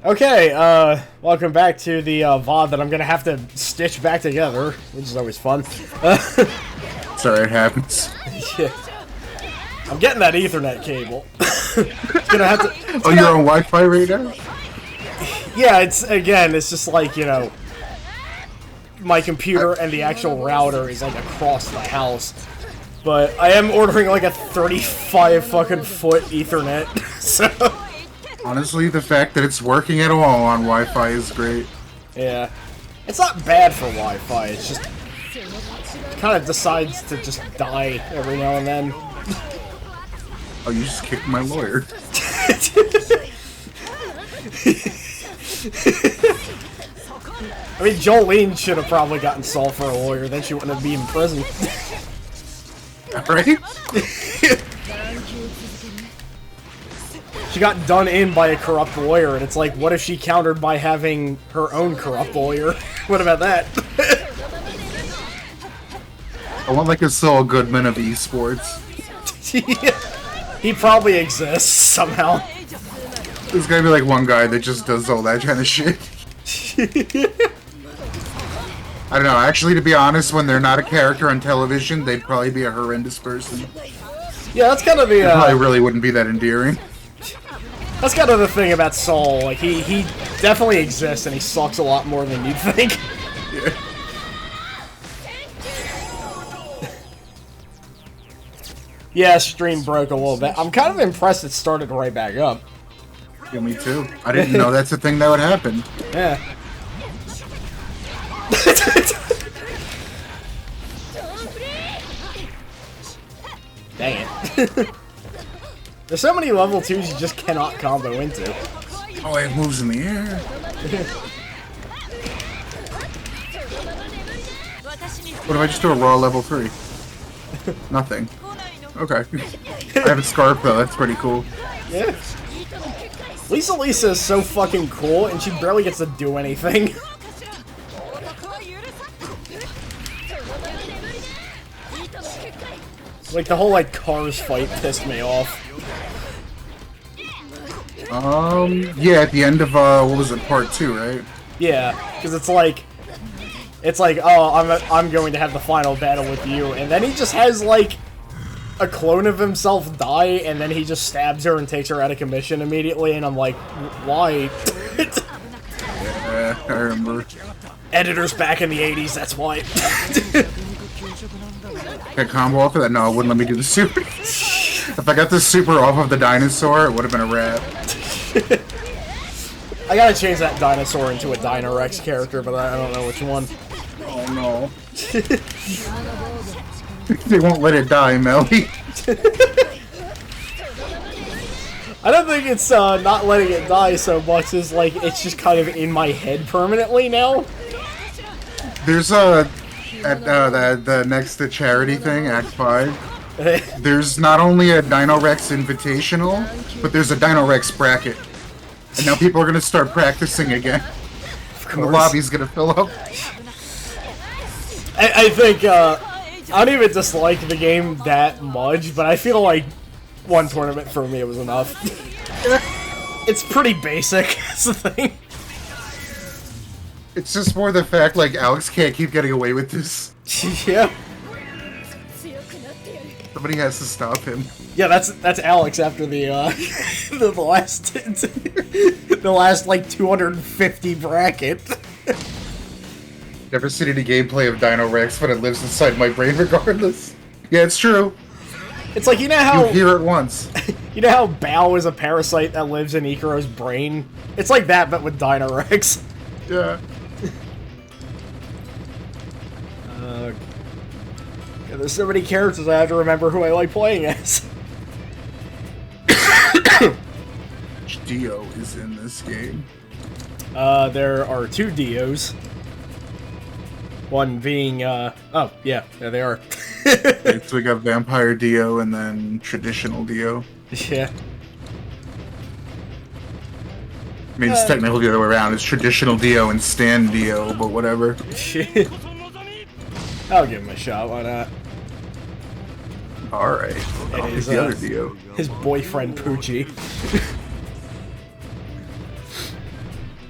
Okay, welcome back to the VOD that I'm gonna have to stitch back together, which is always fun. Sorry, it happens. Yeah. I'm getting that Ethernet cable. It's gonna have to. Oh, you're on Wi-Fi right now? Yeah, it's just like, you know, my computer and the actual router is like across the house. But I am ordering like a 35 fucking foot Ethernet, so. Honestly, the fact that it's working at all on Wi-Fi is great. Yeah. It's not bad for Wi-Fi, it's just... it kind of decides to just die every now and then. Oh, you just kicked my lawyer. I mean, Jolene should have probably gotten solved for a lawyer, then she wouldn't be in prison. Right? She got done in by a corrupt lawyer, and it's like, what if she countered by having her own corrupt lawyer? What about that? I want like a Saul Goodman of esports. He probably exists somehow. There's gotta be like one guy that just does all that kind of shit. I don't know, actually, to be honest, when they're not a character on television, they'd probably be a horrendous person. Yeah, that's kind of the, probably really wouldn't be that endearing. That's kind of the thing about Saul, like, he definitely exists, and he sucks a lot more than you'd think. Yeah. Yeah, stream broke a little bit. I'm kind of impressed it started right back up. Yeah, me too. I didn't know that's a thing that would happen. Yeah. Dang it. There's so many level 2s you just cannot combo into. Oh, it moves in the air. What if I just do a raw level 3? Nothing. Okay. I have a scarf though, that's pretty cool. Yeah. Lisa is so fucking cool, and she barely gets to do anything. Like, the whole, like, Cars fight pissed me off. Yeah, at the end of, what was it, part 2, right? Yeah, because it's like, oh, I'm going to have the final battle with you, and then he just has, like, a clone of himself die, and then he just stabs her and takes her out of commission immediately, and I'm like, why? Yeah, I remember. Editors back in the 80s, that's why. Can I combo off of that? No, it wouldn't let me do the super. If I got the super off of the dinosaur, it would have been a wrap. I gotta change that dinosaur into a Dinorex character, but I don't know which one. Oh no. They won't let it die, Melly. I don't think it's not letting it die so much as like it's just kind of in my head permanently now. There's at the next to charity thing, Act 5. There's not only a Dinorex Invitational, but there's a Dinorex bracket. And now people are gonna start practicing again. And the lobby's gonna fill up. I think, I don't even dislike the game that much, but I feel like one tournament for me was enough. It's pretty basic, that's the thing. It's just more the fact, like, Alex can't keep getting away with this. Yeah. Somebody has to stop him. Yeah, that's Alex after the the last like 250 bracket. Never seen any gameplay of Dinorex, but it lives inside my brain regardless. Yeah, it's true. It's like, you know how... You hear it once. You know how Bao is a parasite that lives in Ikaru's brain? It's like that, but with Dinorex. Yeah. Yeah, there's so many characters I have to remember who I like playing as. Which Dio is in this game? There are 2 Dios. One being, oh, yeah, there they are. Okay, so we got Vampire Dio and then Traditional Dio. Yeah. I mean, it's technically the other way around. It's Traditional Dio and Stan Dio, but whatever. I'll give him a shot, why not? Alright. And It's the other Dio. His boyfriend, Poochie.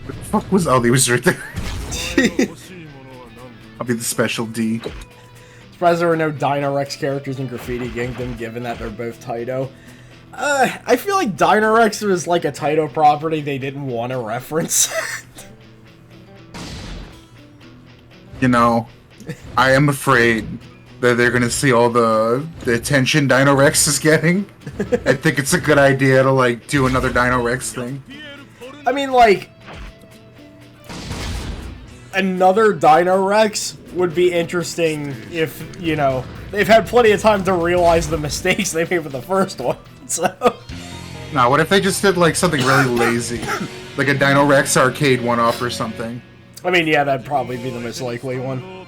The fuck was... Oh, he was right there. I'll be the special D. Surprised there were no Dinorex characters in Graffiti Kingdom, given that they're both Taito. I feel like Dinorex was like a Taito property they didn't want to reference. You know, I am afraid that they're gonna see all the attention Dinorex is getting. I think it's a good idea to, like, do another Dinorex thing. I mean, like, another Dinorex would be interesting if, you know, they've had plenty of time to realize the mistakes they made with the first one, so... Now, what if they just did, like, something really lazy? Like a Dinorex arcade one-off or something? I mean, yeah, that'd probably be the most likely one.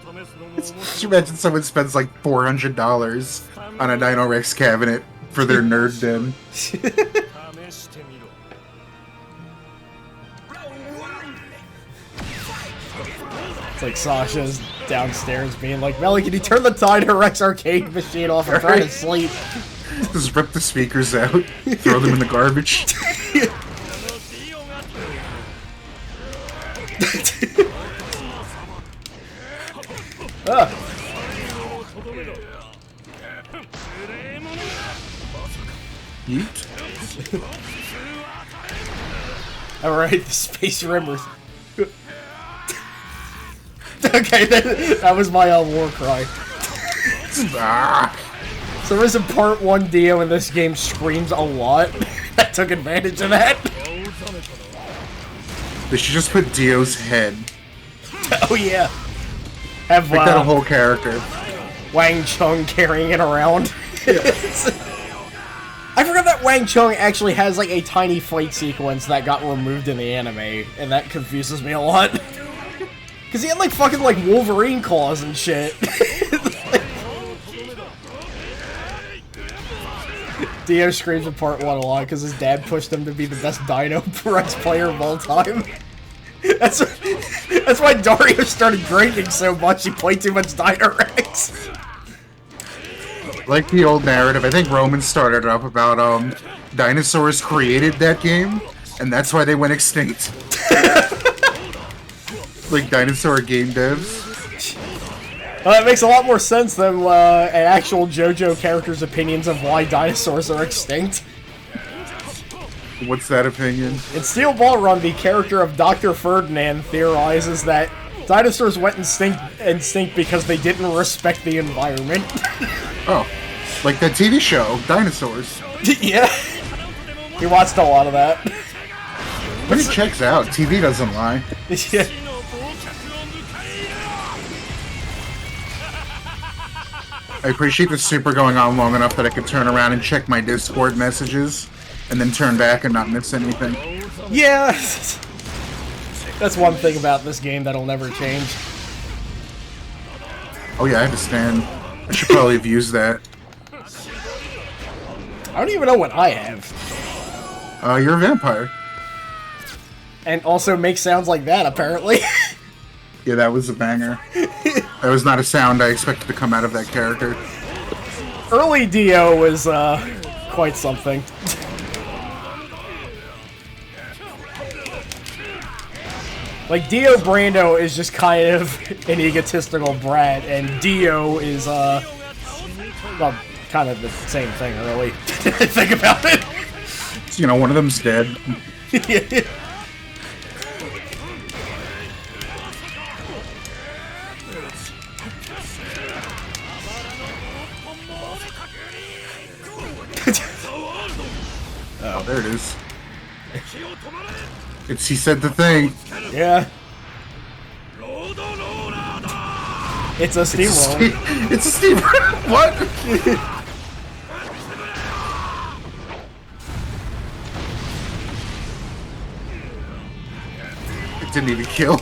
Just imagine someone spends, like, $400 on a Dinorex cabinet for their nerd den. It's like Sasha's downstairs being like, Melly, can you turn the Dinorex arcade machine off? I'm trying to sleep. Just rip the speakers out, throw them in the garbage. Yeet. Alright, the space rimmers. Okay, that was my war cry. So there is a part 1 Dio in this game screams a lot. I took advantage of that. They should just put Dio's head. Oh yeah. Have Make that a whole character. Wang Chung carrying it around. Yeah. I forgot that Wang Chung actually has like a tiny fight sequence that got removed in the anime, and that confuses me a lot. Cause he had like fucking like Wolverine claws and shit. Dio screams in part 1 a lot because his dad pushed him to be the best Dino Rex player of all time. That's why Dario started drinking so much. He played too much Dino Rex. Like the old narrative, I think Roman started up about dinosaurs created that game, and that's why they went extinct. Like dinosaur game devs. Well, that makes a lot more sense than an actual JoJo character's opinions of why dinosaurs are extinct. What's that opinion? In Steel Ball Run, the character of Dr. Ferdinand theorizes that dinosaurs went extinct because they didn't respect the environment. Oh, like that TV show, Dinosaurs. Yeah. He watched a lot of that. But it checks out. TV doesn't lie. Yeah. I appreciate the super going on long enough that I could turn around and check my Discord messages, and then turn back and not miss anything. Yeah. That's one thing about this game that'll never change. Oh yeah, I understand. I should probably have used that. I don't even know what I have. You're a vampire. And also make sounds like that, apparently. Yeah, that was a banger. That was not a sound I expected to come out of that character. Early Dio was, quite something. Like, Dio Brando is just kind of an egotistical brat, and Dio is, well, kind of the same thing, really. Think about it. You know, one of them's dead. Yeah. Oh, there it is. He said the thing. Yeah. It's a steamroller. It's a steamroller. What? It didn't even kill.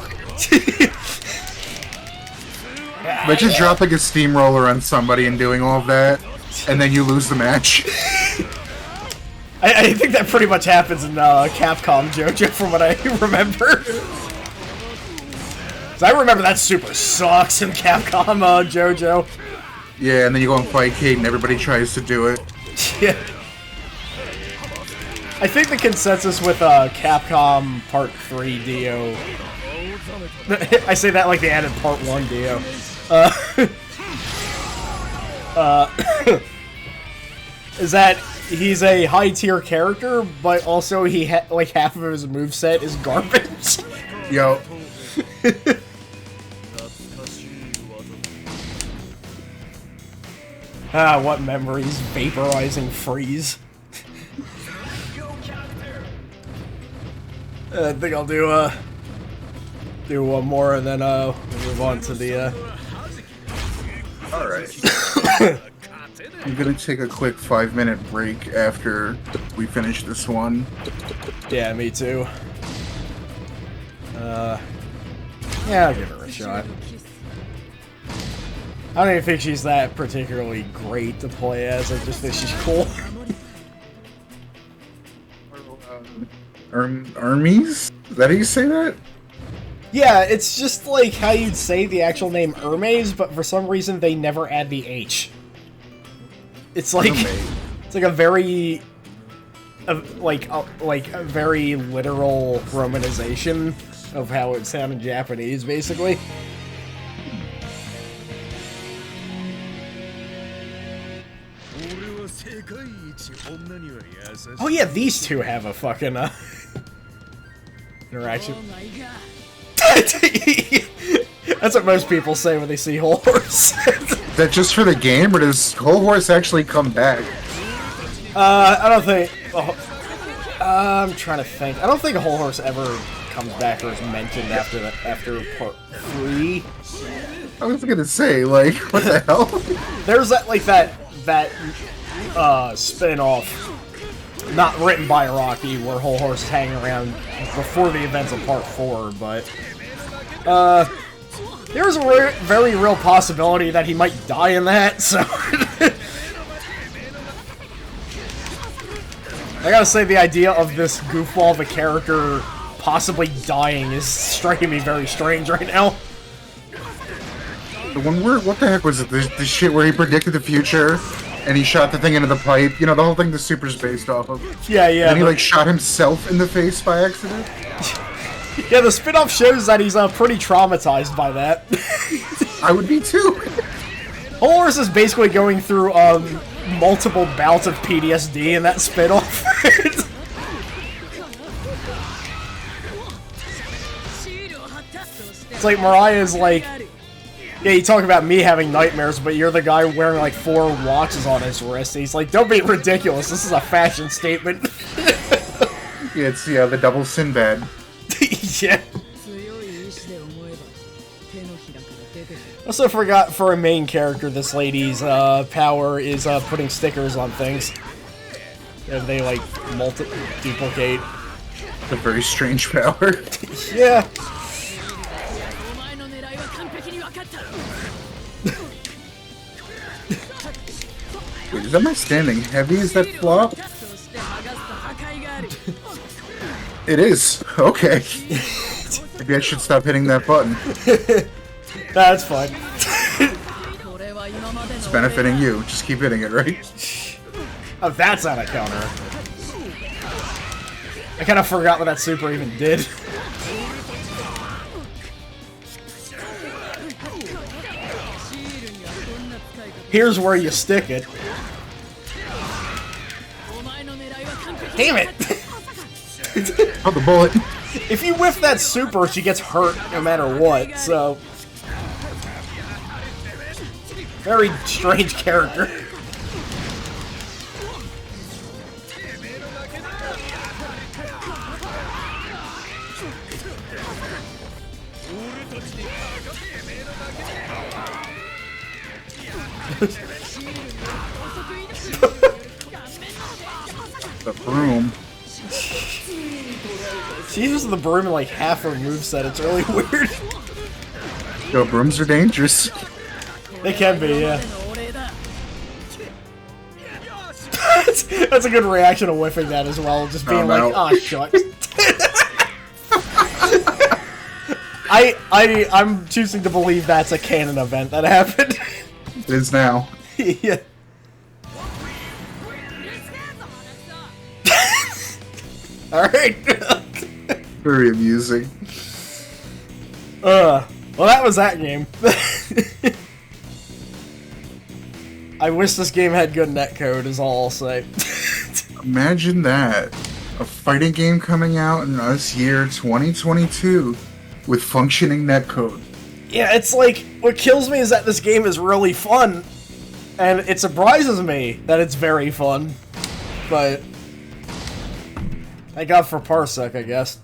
Imagine dropping a steamroller on somebody and doing all of that, and then you lose the match. I think that pretty much happens in Capcom JoJo, from what I remember. So I remember that super sucks in Capcom JoJo. Yeah, and then you go and fight Kate, and everybody tries to do it. Yeah. I think the consensus with Capcom Part 3 Dio... I say that like they added Part 1 Dio. Is that he's a high-tier character, but also he like half of his moveset is garbage. Yo. Ah, what memories vaporizing freeze. I think I'll do one more and then we'll move on to the Alright. I'm gonna take a quick 5-minute break after we finish this one. Yeah, me too. Yeah, I'll give her a shot. I don't even think she's that particularly great to play as, I just think she's cool. Hermes? Is that how you say that? Yeah, it's just like how you'd say the actual name Hermes, but for some reason they never add the H. It's like it's like a very a very literal romanization of how it sounded in Japanese, basically. Oh yeah, these two have a fucking interaction. That's what most people say when they see Whole Horse. Is that just for the game, or does Whole Horse actually come back? I don't think... I'm trying to think. I don't think a Whole Horse ever comes back or is mentioned after part 3. I was gonna say, like, what the hell? There's that, like, that spin-off, not written by Rocky, where Whole Horse is hanging around before the events of part 4, but... there's a very real possibility that he might die in that, so... I gotta say, the idea of this goofball of a character possibly dying is striking me very strange right now. The one where, what the heck was it? The shit where he predicted the future, and he shot the thing into the pipe. You know, the whole thing the Super's based off of. Yeah, yeah. And he, like, shot himself in the face by accident? Yeah, the spin-off shows that he's pretty traumatized by that. I would be too. Whole Horse is basically going through multiple bouts of PTSD in that spin-off. It's like Mariah's like, yeah, you talk about me having nightmares, but you're the guy wearing like 4 watches on his wrist. He's like, don't be ridiculous. This is a fashion statement. Yeah, it's the double Sinbad. Yeah. Also forgot, for a main character, this lady's power is putting stickers on things. And they, like, duplicate. It's a very strange power. Yeah. Wait, is that my standing heavy? Is that flop? It is. Okay. Maybe I should stop hitting that button. That's fine. It's benefiting you. Just keep hitting it, right? Oh, that's not a counter. I kind of forgot what that super even did. Here's where you stick it. Damn it! Oh, the bullet. If you whiff that super, she gets hurt no matter what, so... Very strange character. The broom. She uses the broom in like half her moveset. It's really weird. Yo, brooms are dangerous. They can be, yeah. That's a good reaction to whiffing that as well. Just being like, oh, shut. I'm choosing to believe that's a canon event that happened. It is now. Yeah. Alright. Very amusing. Well, that was that game. I wish this game had good netcode, is all I'll say. Imagine that. A fighting game coming out in this year, 2022, with functioning netcode. Yeah, it's like, what kills me is that this game is really fun, and it surprises me that it's very fun, but thank God for Parsec, I guess.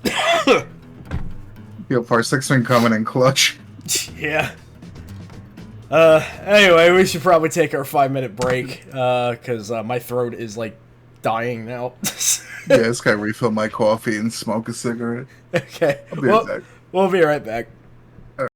Yo, Parsec's been coming in clutch. Yeah. Anyway, we should probably take our 5-minute break, because my throat is, like, dying now. Yeah, I just gotta refill my coffee and smoke a cigarette. Okay. I'll be right back. We'll be right back.